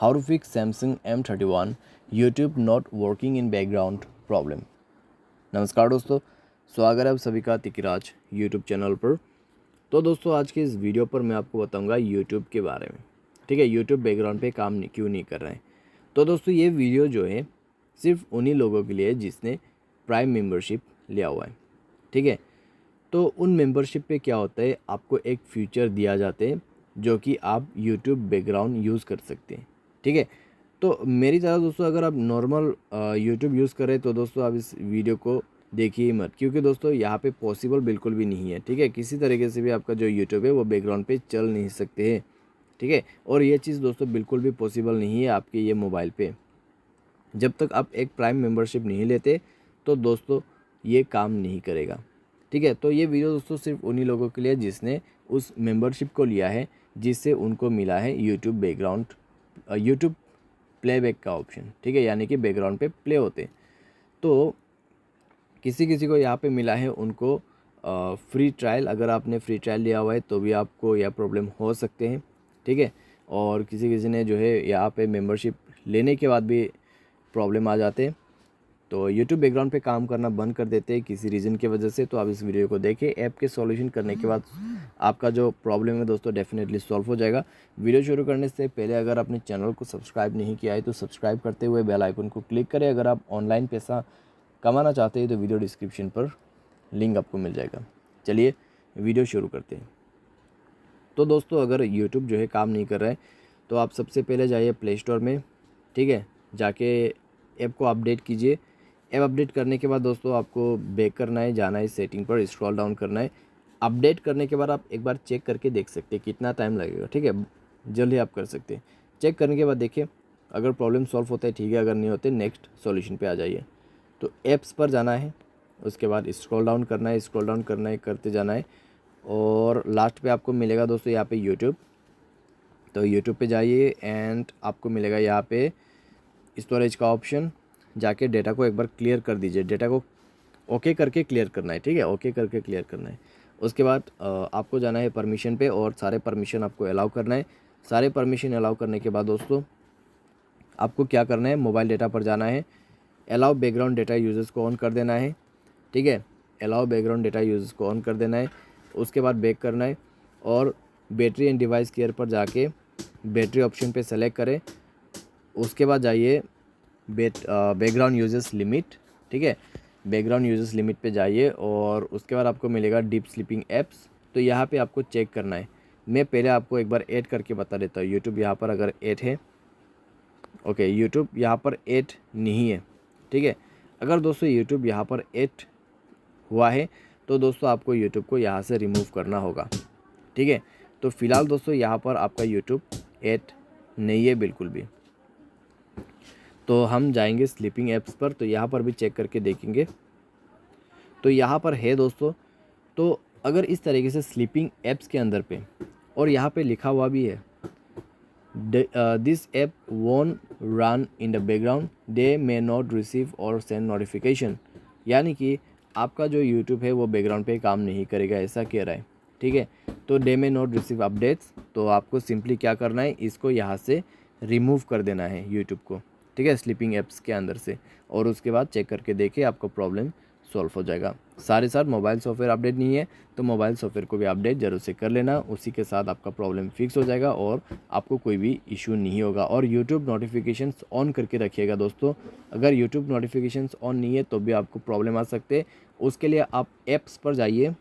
How to fix Samsung M31 YouTube not working in background problem. नमस्कार दोस्तों, स्वागत है आप सभी का तिकिराज यूट्यूब चैनल पर। तो दोस्तों आज के इस वीडियो पर मैं आपको बताऊंगा यूट्यूब के बारे में। ठीक है, यूट्यूब बैकग्राउंड पे काम क्यों नहीं कर रहे हैं। तो दोस्तों ये वीडियो जो है सिर्फ उन्हीं लोगों के लिए है जिसने प्राइम मेंबरशिप लिया हुआ है। ठीक है, तो उन मेंबरशिप पे क्या होता है, आपको एक फीचर दिया जाते हैं जो कि आप यूट्यूब बैकग्राउंड यूज़ कर सकते हैं। ठीक है, तो मेरी तरह दोस्तों अगर आप नॉर्मल यूट्यूब यूज़ करें तो दोस्तों आप इस वीडियो को देखिए ही मत, क्योंकि दोस्तों यहाँ पे पॉसिबल बिल्कुल भी नहीं है। ठीक है, किसी तरीके से भी आपका जो यूट्यूब है वो बैकग्राउंड पे चल नहीं सकते हैं। ठीक है, और ये चीज़ दोस्तों बिल्कुल भी पॉसिबल नहीं है आपके ये मोबाइल पे। जब तक आप एक प्राइम मेंबरशिप नहीं लेते तो दोस्तों ये काम नहीं करेगा। ठीक है, तो ये वीडियो दोस्तों सिर्फ उन्हीं लोगों के लिए जिसने उस मेंबरशिप को लिया है, जिससे उनको मिला है यूट्यूब बैकग्राउंड यूट्यूब प्लेबैक का ऑप्शन। ठीक है, यानी कि बैकग्राउंड पे प्ले होते। तो किसी किसी को यहाँ पे मिला है उनको फ्री ट्रायल। अगर आपने फ्री ट्रायल लिया हुआ है तो भी आपको यह प्रॉब्लम हो सकते हैं। ठीक है, और किसी किसी ने जो है यहाँ पे मेंबरशिप लेने के बाद भी प्रॉब्लम आ जाते हैं, तो YouTube बैकग्राउंड पे काम करना बंद कर देते हैं किसी रीज़न की वजह से। तो आप इस वीडियो को देखें, ऐप के सॉल्यूशन करने के बाद आपका जो प्रॉब्लम है दोस्तों डेफिनेटली सॉल्व हो जाएगा। वीडियो शुरू करने से पहले अगर आपने चैनल को सब्सक्राइब नहीं किया है तो सब्सक्राइब करते हुए बेल आइकन को क्लिक करें। अगर आप ऑनलाइन पैसा कमाना चाहते हैं तो वीडियो डिस्क्रिप्शन पर लिंक आपको मिल जाएगा। चलिए वीडियो शुरू करते हैं। तो दोस्तों अगर यूट्यूब जो है काम नहीं कर रहा है तो आप सबसे पहले जाइए प्ले स्टोर में। ठीक है, जाके ऐप को अपडेट कीजिए। ऐप अपडेट करने के बाद दोस्तों आपको बैक करना है, जाना है सेटिंग पर, स्क्रॉल डाउन करना है। अपडेट करने के बाद आप एक बार चेक करके देख सकते हैं कितना टाइम लगेगा। ठीक है, जल्दी आप कर सकते हैं। चेक करने के बाद देखिए अगर प्रॉब्लम सॉल्व होता है ठीक है, अगर नहीं होते नेक्स्ट सॉल्यूशन पे आ जाइए। तो ऐप्स पर जाना है, उसके बाद स्क्रॉल डाउन करना है, स्क्रॉल डाउन करना है, करते जाना है और लास्ट पे आपको मिलेगा दोस्तों यहाँ पे यूट्यूब। तो यूट्यूब पे जाइए एंड आपको मिलेगा यहाँ पे स्टोरेज का ऑप्शन। जाके डेटा को एक बार क्लियर कर दीजिए। डेटा को ओके करके क्लियर करना है। ठीक है, ओके करके क्लियर करना है। उसके बाद आपको जाना है परमिशन पे और सारे परमिशन आपको अलाउ करना है। सारे परमिशन अलाउ करने के बाद दोस्तों आपको क्या करना है, मोबाइल डेटा पर जाना है, अलाउ बैकग्राउंड डेटा यूजर्स को ऑन कर देना है। ठीक है, अलाउ बैकग्राउंड डेटा यूजर्स को ऑन कर देना है। उसके बाद बैक करना है और बैटरी एंड डिवाइस केयर पर जाके बैटरी ऑप्शन पे सेलेक्ट करें। उसके बाद जाइए बैकग्राउंड यूजर्स लिमिट। ठीक है, बैकग्राउंड यूजर्स लिमिट पे जाइए और उसके बाद आपको मिलेगा डीप स्लीपिंग ऐप्स। तो यहाँ पे आपको चेक करना है। मैं पहले आपको एक बार ऐड करके बता देता हूँ। यूट्यूब यहाँ पर अगर ऐड है, ओके, यूट्यूब यहाँ पर ऐड नहीं है। ठीक है, अगर दोस्तों यूट्यूब यहाँ पर ऐड हुआ है तो दोस्तों आपको यूट्यूब को यहाँ से रिमूव करना होगा। ठीक है, तो फिलहाल दोस्तों यहाँ पर आपका यूट्यूब ऐड नहीं है बिल्कुल भी। तो हम जाएंगे स्लीपिंग ऐप्स पर, तो यहाँ पर भी चेक करके देखेंगे। तो यहाँ पर है दोस्तों। तो अगर इस तरीके से स्लीपिंग ऐप्स के अंदर पे और यहाँ पे लिखा हुआ भी है this app won't run in the background, they may not receive और सेंड नोटिफिकेशन, यानी कि आपका जो यूट्यूब है वो बैकग्राउंड पे काम नहीं करेगा, ऐसा कह रहा है। ठीक है, तो दे मे नॉट रिसीव अपडेट्स, तो आपको सिंपली क्या करना है, इसको यहाँ से रिमूव कर देना है यूट्यूब को। ठीक है, स्लीपिंग ऐप्स के अंदर से, और उसके बाद चेक करके देखिए आपका प्रॉब्लम सॉल्व हो जाएगा। सारे साथ मोबाइल सॉफ्टवेयर अपडेट नहीं है तो मोबाइल सॉफ्टवेयर को भी अपडेट जरूर से कर लेना, उसी के साथ आपका प्रॉब्लम फिक्स हो जाएगा और आपको कोई भी इशू नहीं होगा। और यूट्यूब नोटिफिकेशंस ऑन करके रखिएगा दोस्तों। अगर यूट्यूब नोटिफिकेशंस ऑन नहीं है तो भी आपको प्रॉब्लम आ सकते हैं। उसके लिए आप ऐप्स पर जाइए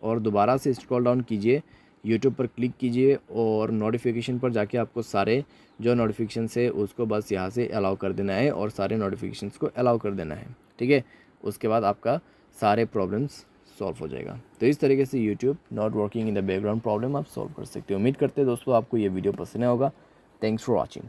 और दोबारा से स्क्रॉल डाउन कीजिए, यूट्यूब पर क्लिक कीजिए और नोटिफिकेशन पर जाके आपको सारे जो नोटिफिकेशन है उसको बस यहाँ से अलाउ कर देना है और सारे नोटिफिकेशंस को अलाउ कर देना है। ठीक है, उसके बाद आपका सारे प्रॉब्लम्स सॉल्व हो जाएगा। तो इस तरीके से YouTube not working in the background problem आप सॉल्व कर सकते हो। उम्मीद करते हैं दोस्तों आपको ये वीडियो पसंद आया होगा। Thanks for watching.